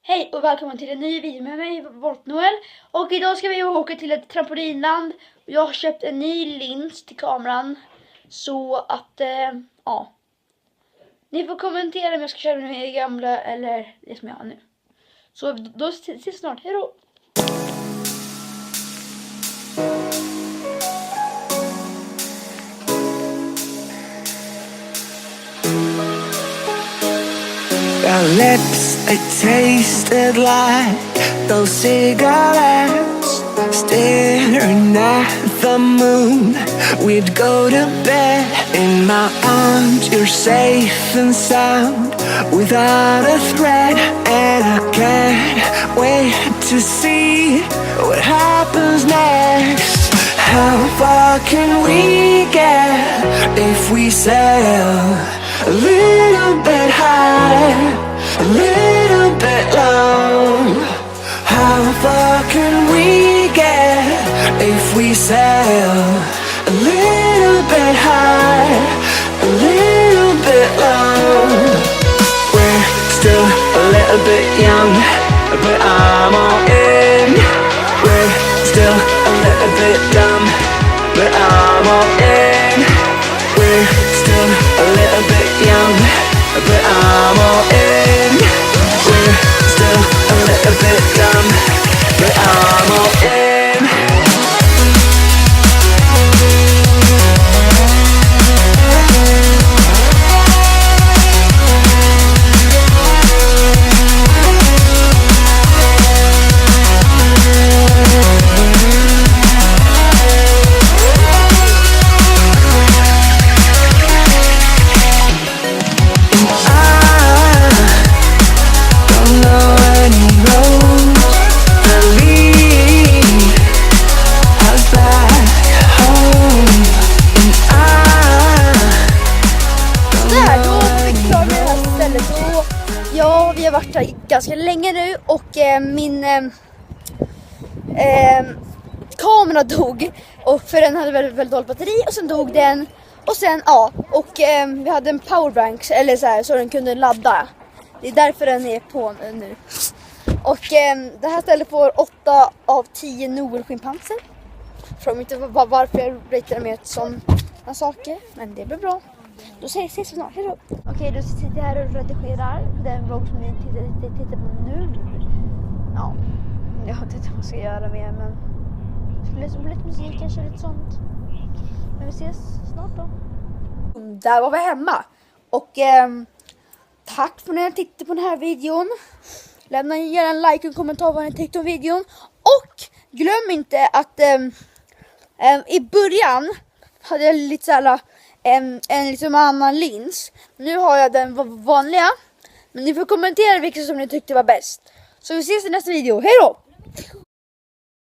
Hej och välkommen till en ny video med mig, Volt Noel. Och idag ska vi åka till ett trampolinland. Jag har köpt en ny lins till kameran. Så att, ja. Ni får kommentera om jag ska köra med gamla eller det som jag har nu. Så då ses vi snart, hejdå! Your lips, they tasted like those cigarettes. Staring at the moon, we'd go to bed. In my arms, you're safe and sound, without a threat. And I can't wait to see what happens next. How far can we get if we sail a little bit high, a little bit low? How far can we get if we sail a little bit high, a little bit low? We're still a little bit young, but I'm all in. We're still a little bit dumb, but I'm all in. We're still a little bit young, but I'm all in. We're still a little bit dumb, but I'm all in. Ja, vi har varit här ganska länge nu och min kamera dog och för den hade väldigt dåligt batteri och sen dog den och sen och vi hade en powerbank eller så den kunde ladda. Det är därför den är på nu. Och det här stället får 8 av 10 Nobelschimpanser. Fråga inte varför jag ratear med sådana saker, men det blir bra. Då ses vi snart, hejdå! Okej, då sitter jag här och redigerar den vlogg som ni tittar på nu. Ja, jag vet inte vad jag ska göra med, men det skulle lite musik, kanske lite sånt. Men vi ses snart då. Där var vi hemma. Och tack för att ni tittade på den här videon. Lämna gärna en like och en kommentar vad ni tyckte om videon. Och glöm inte att i början hade jag lite såhär en liksom annan lins. Nu har jag den vanliga. Men ni får kommentera vilken som ni tyckte var bäst. Så vi ses i nästa video. Hej då!